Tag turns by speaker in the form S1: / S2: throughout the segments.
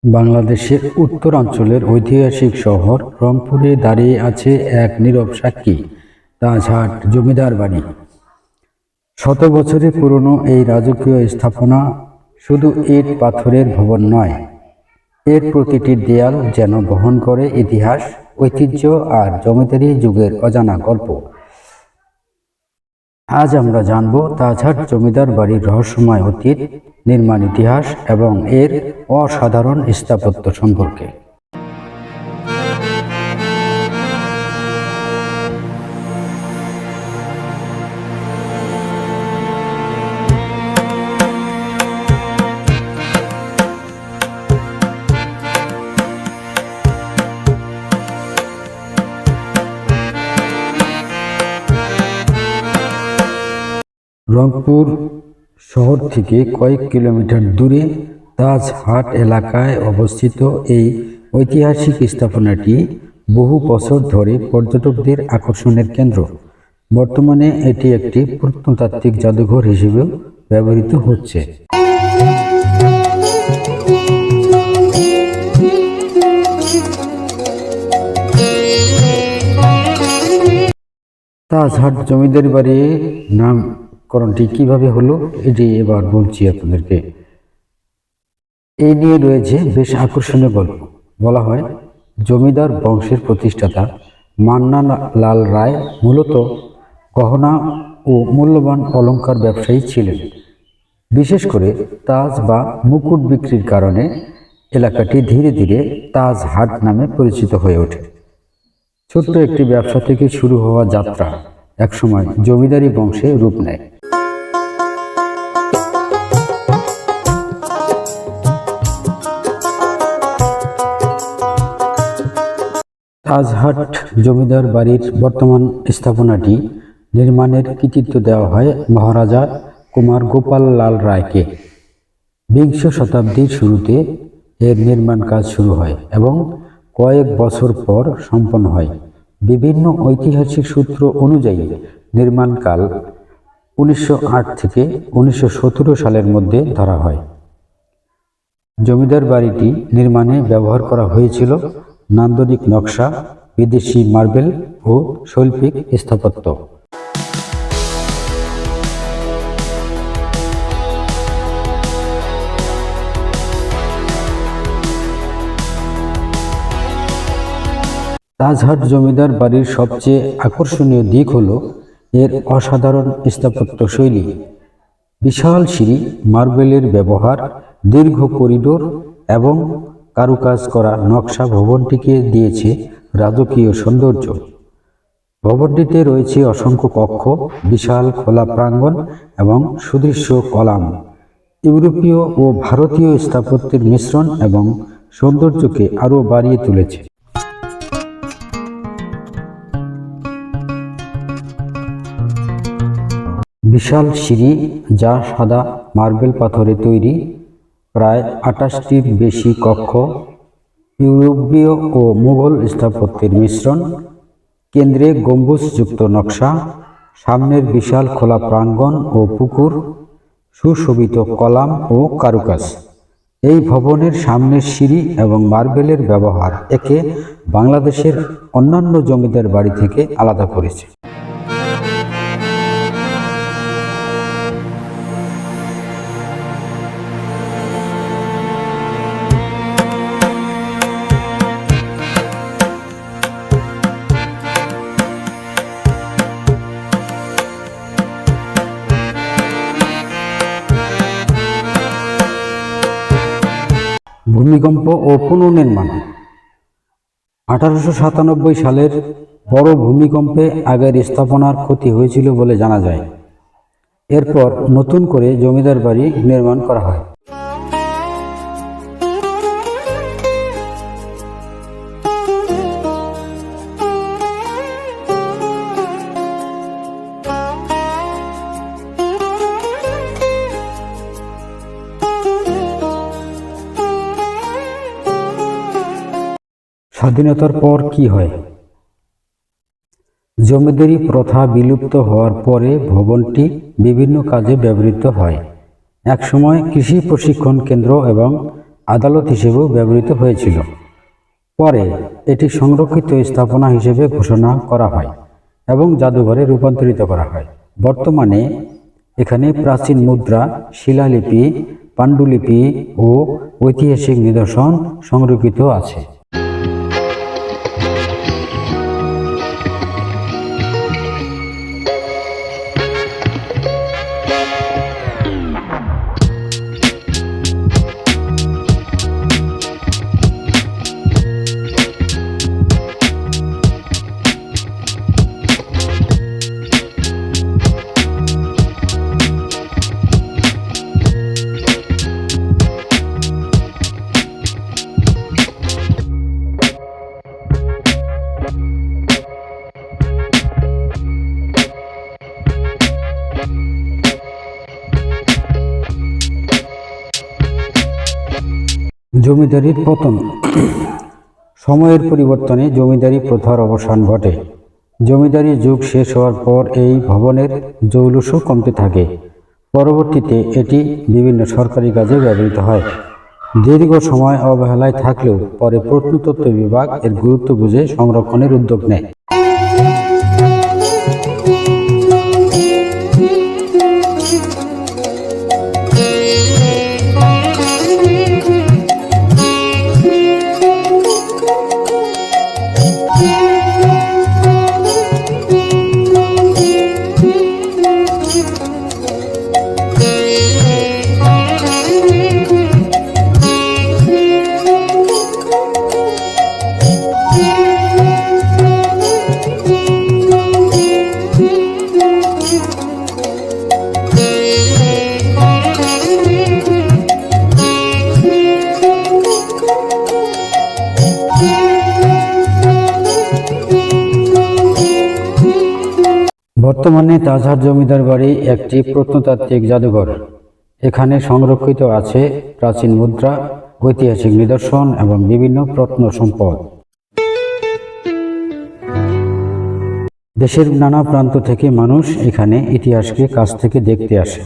S1: বাংলাদেশের উত্তরাঞ্চলের ঐতিহাসিক শহর রংপুরে দাঁড়িয়ে আছে এক নীরব সাক্ষী, তাজহাট জমিদার বাড়ি। শত বছরের পুরনো এই রাজকীয় স্থাপনা শুধু ইট পাথরের ভবন নয়, এর প্রতিটি দেয়াল যেন বহন করে ইতিহাস, ঐতিহ্য আর জমিদারি যুগের অজানা গল্প। আজ আমরা জানব তাজহাট জমিদার বাড়ির রহস্যময় অতীত, নির্মাণ ইতিহাস এবং এর অসাধারণ স্থাপত্য সম্পর্কে। রংপুর শহর থেকে কয়েক কিলোমিটার দূরে তাজহাট এলাকায় অবস্থিত এই ঐতিহাসিক স্থাপনাটি বহু বছর ধরে পর্যটকদের আকর্ষণের কেন্দ্র। বর্তমানে এটি একটি প্রত্নতাত্ত্বিক জাদুঘর হিসেবেও ব্যবহৃত হচ্ছে। তাজহাট জমিদার বাড়ির নামকরণটি কিভাবে হলো এটি এবার বলছি আপনাদেরকে। এই নিয়ে রয়েছে বেশ আকর্ষণীয় গল্প। বলা হয়, জমিদার বংশের প্রতিষ্ঠাতা মান্না লাল রায় মূলত গহনা ও মূল্যবান অলংকার ব্যবসায়ী ছিলেন। বিশেষ করে তাজ বা মুকুট বিক্রির কারণে এলাকাটি ধীরে ধীরে তাজহাট নামে পরিচিত হয়ে ওঠে। ছোট্ট একটি ব্যবসা থেকে শুরু হওয়া যাত্রা একসময় জমিদারি বংশে রূপ নেয়। তাজহাট জমিদার বাড়ির বর্তমান স্থাপনাটি নির্মাণের কৃতিত্ব দেওয়া হয় মহারাজা কুমার গোপাল লাল রায়কে। বিংশ শতাব্দীর শুরুতে এর নির্মাণ কাজ শুরু হয় এবং কয়েক বছর পর সম্পন্ন হয়। বিভিন্ন ঐতিহাসিক সূত্র অনুযায়ী নির্মাণকাল 1908 থেকে 1917 সালের মধ্যে ধরা হয়। জমিদার বাড়িটি নির্মাণে ব্যবহার করা হয়েছিল নান্দনিক নকশা, বিদেশি মার্বেল ও শৈল্পিক স্থাপত্য। তাজহাট জমিদার বাড়ির সবচেয়ে আকর্ষণীয় দিক হল এর অসাধারণ স্থাপত্য শৈলী। বিশাল সিঁড়ি, মার্বেলের ব্যবহার, দীর্ঘ করিডোর এবং কারুকাজ করা নকশা ভবনটিকে দিয়েছে রাজকীয় সৌন্দর্য। ভবনটিতে রয়েছে অসংখ্য কক্ষ, বিশাল খোলা প্রাঙ্গণ এবং সুদৃশ্য কলাম। ইউরোপীয় ও ভারতীয় স্থাপত্যের মিশ্রণ এবং সৌন্দর্যকে আরও বাড়িয়ে তুলেছে। বিশাল সিঁড়ি, যা সাদা মার্বেল পাথরে তৈরি, প্রায় 28টির বেশি কক্ষ, ইউরোপীয় ও মুঘল স্থাপত্যের মিশ্রণ, কেন্দ্রে গম্বুজযুক্ত নকশা, সামনের বিশাল খোলা প্রাঙ্গণ ও পুকুর, সুশোভিত কলাম ও কারুকাজ। এই ভবনের সামনের সিঁড়ি এবং মার্বেলের ব্যবহার একে বাংলাদেশের অন্যান্য জমিদার বাড়ি থেকে আলাদা করেছে। ভূমিকম্প ও পুনর্নির্মাণ। 1897 সালের বড় ভূমিকম্পে আগের স্থাপনার ক্ষতি হয়েছিল বলে জানা যায়। এরপর নতুন করে জমিদার বাড়ি নির্মাণ করা হয়। স্বাধীনতার পর কি হয়? জমিদারি প্রথা বিলুপ্ত হওয়ার পরে ভবনটি বিভিন্ন কাজে ব্যবহৃত হয়। একসময় কৃষি প্রশিক্ষণ কেন্দ্র এবং আদালত হিসেবেও ব্যবহৃত হয়েছিল। পরে এটি সংরক্ষিত স্থাপনা হিসেবে ঘোষণা করা হয় এবং জাদুঘরে রূপান্তরিত করা হয়। বর্তমানে এখানে প্রাচীন মুদ্রা, শিলালিপি, পাণ্ডুলিপি ও ঐতিহাসিক নিদর্শন সংরক্ষিত আছে। জমিদারির পতন। সময়ের পরিবর্তনে জমিদারি প্রথার অবসান ঘটে। জমিদারি যুগ শেষ হওয়ার পর এই ভবনের জৌলুসও কমতে থাকে। পরবর্তীতে এটি বিভিন্ন সরকারি কাজে ব্যবহৃত হয়। দীর্ঘ সময় অবহেলায় থাকলেও পরে প্রত্নতত্ত্ব বিভাগ এর গুরুত্ব বুঝে সংরক্ষণের উদ্যোগ নেয়। বর্তমানে তাজহাট জমিদার বাড়ি একটি প্রত্নতাত্ত্বিক জাদুঘর। এখানে সংরক্ষিত আছে প্রাচীন মুদ্রা, ঐতিহাসিক নিদর্শন এবং বিভিন্ন প্রত্ন সম্পদ। দেশের নানা প্রান্ত থেকে মানুষ এখানে ইতিহাসকে কাছ থেকে দেখতে আসে।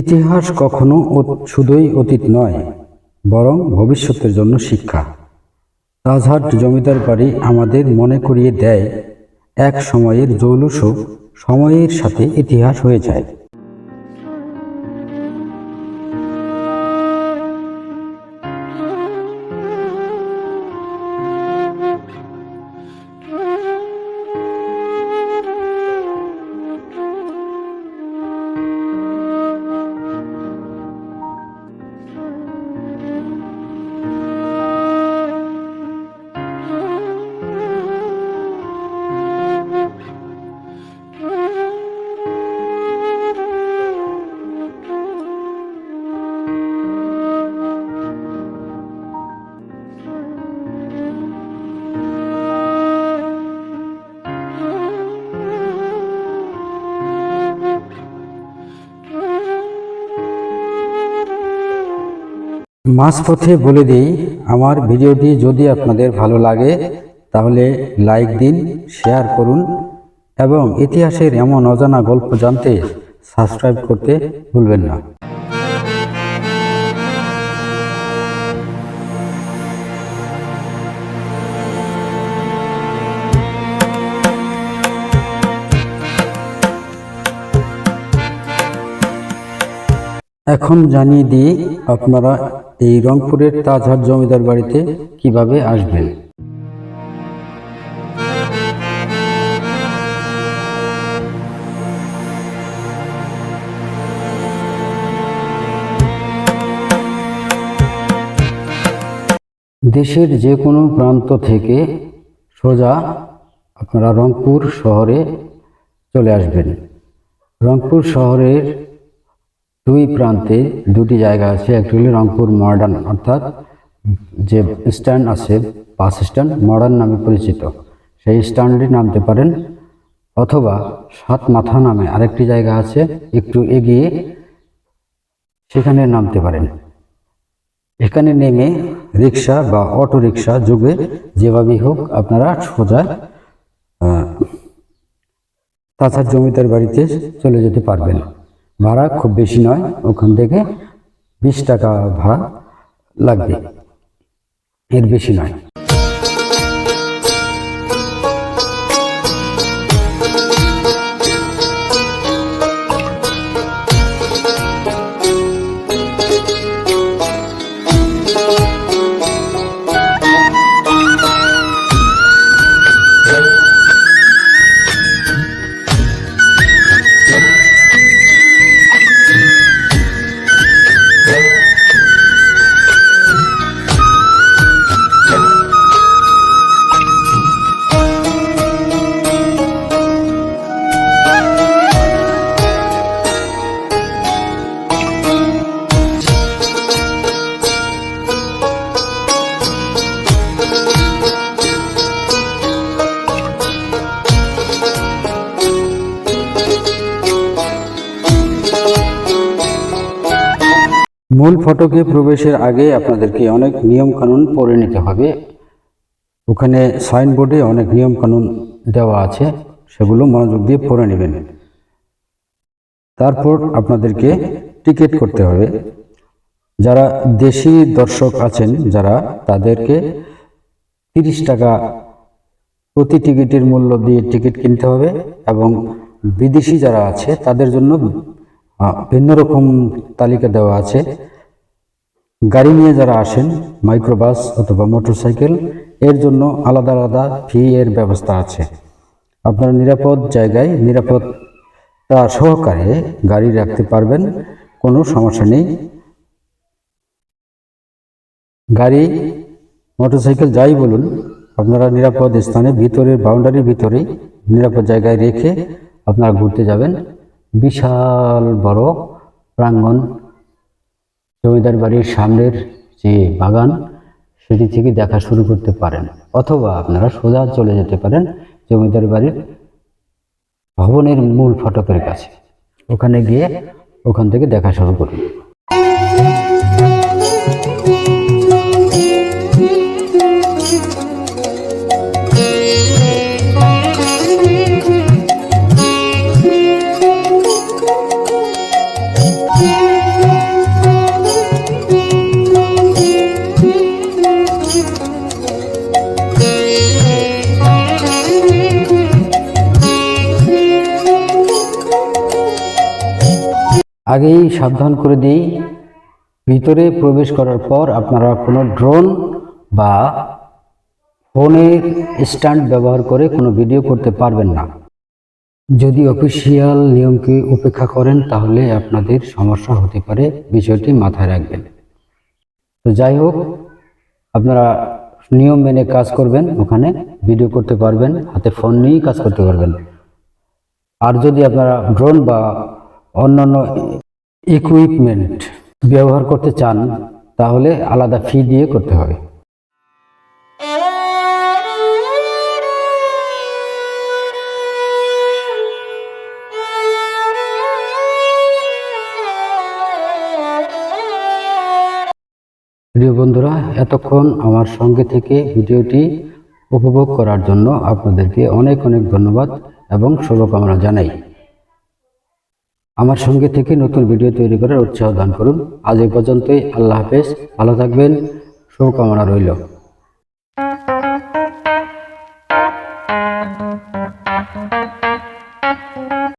S1: ইতিহাস কখনো শুধুই অতীত নয়, বরং ভবিষ্যতের জন্য শিক্ষা। তাজহাট জমিদার বাড়ি আমাদের মনে করিয়ে দেয়, এক সময়ের জৌলুসও সময়ের সাথে ইতিহাস হয়ে যায়। মাঝপথে বলে দিই, আমার ভিডিওটি যদি আপনাদের ভালো লাগে তাহলে লাইক দিন, শেয়ার করুন এবং ইতিহাসের এমন অজানা গল্প জানতে সাবস্ক্রাইব করতে ভুলবেন না। এখন জানিয়ে দিই আপনারা এই রংপুরের তাজহাট জমিদার বাড়িতে কিভাবে আসবেন। দেশের যে কোনো প্রান্ত থেকে সোজা আপনারা রংপুর শহরে চলে আসবেন। রংপুর শহরের দুই প্রান্তে দুটি জায়গা আছে। একটি হলো রংপুর মডার্ন, অর্থাৎ যে স্ট্যান্ড আছে, বাস স্ট্যান্ড মডার্ন নামে পরিচিত, সেই স্ট্যান্ডে নামতে পারেন, অথবা সাত মাথা নামে আরেকটি জায়গা আছে একটু এগিয়ে, সেখানে নামতে পারেন। এখানে নেমে রিক্সা বা অটো রিক্সা যোগে যেভাবেই হোক আপনারা সোজা তাজহাট জমিদার বাড়িতে চলে যেতে পারবেন। ভাড়া খুব বেশি নয়, ওখান থেকে 20 টাকা ভাড়া লাগবে, এর বেশি নয়। মূল ফটকে প্রবেশের আগে আপনাদেরকে অনেক নিয়ম কানুন পড়ে নিতে হবে। ওখানে সাইনবোর্ডে অনেক নিয়ম কানুন দেওয়া আছে, সেগুলো মনোযোগ দিয়ে পড়ে নেবেন। তারপর আপনাদেরকে টিকিট করতে হবে। যারা দেশি দর্শক আছেন যারা, তাদেরকে 30 টাকা প্রতি টিকিটের মূল্য দিয়ে টিকিট কিনতে হবে, এবং বিদেশি যারা আছে তাদের জন্য ভিন্ন রকম তালিকা দেওয়া আছে। গাড়ি নিয়ে যারা আসেন, মাইক্রোবাস অথবা মোটরসাইকেল, এর জন্য আলাদা আলাদা ফি এর ব্যবস্থা আছে। আপনারা নিরাপদ জায়গায় নিরাপত্তা সহকারে গাড়ি রাখতে পারবেন, কোনো সমস্যা নেই। গাড়ি মোটরসাইকেল যাই বলুন, আপনারা নিরাপদ স্থানে ভিতরের বাউন্ডারির ভিতরেই নিরাপদ জায়গায় রেখে আপনারা ঘুরতে যাবেন। বিশাল বড় প্রাঙ্গণ, জমিদার বাড়ির সামনের যে বাগান, সেটি থেকে দেখা শুরু করতে পারেন, অথবা আপনারা সোজা চলে যেতে পারেন জমিদার বাড়ির ভবনের মূল ফটকের কাছে। ওখানে গিয়ে ওখান থেকে দেখা শুরু করুন। আগেই সাবধান করে দিই, ভিতরে প্রবেশ করার পর আপনারা কোনো ড্রোন বা ফোনের স্ট্যান্ড ব্যবহার করে কোনো ভিডিও করতে পারবেন না। যদি অফিসিয়াল নিয়মকে উপেক্ষা করেন তাহলে আপনাদের সমস্যা হতে পারে, বিষয়টি মাথায় রাখবেন। তো যাই হোক, আপনারা নিয়ম মেনে কাজ করবেন, ওখানে ভিডিও করতে পারবেন, হাতে ফোন নিয়েই কাজ করতে পারবেন। আর যদি আপনারা ড্রোন বা অন্যান্য ইকুইপমেন্ট ব্যবহার করতে চান তাহলে আলাদা ফি দিয়ে করতে হবে। প্রিয় বন্ধুরা, এতক্ষণ আমার সঙ্গে থেকে ভিডিওটি উপভোগ করার জন্য আপনাদেরকে অনেক অনেক ধন্যবাদ এবং শুভকামনা জানাই। আমার সঙ্গে থেকে নতুন ভিডিও তৈরি করার উৎসাহ দান করুন। আজ এই পর্যন্তই। আল্লাহ হাফেজ, ভালো থাকবেন, শুভকামনা রইল।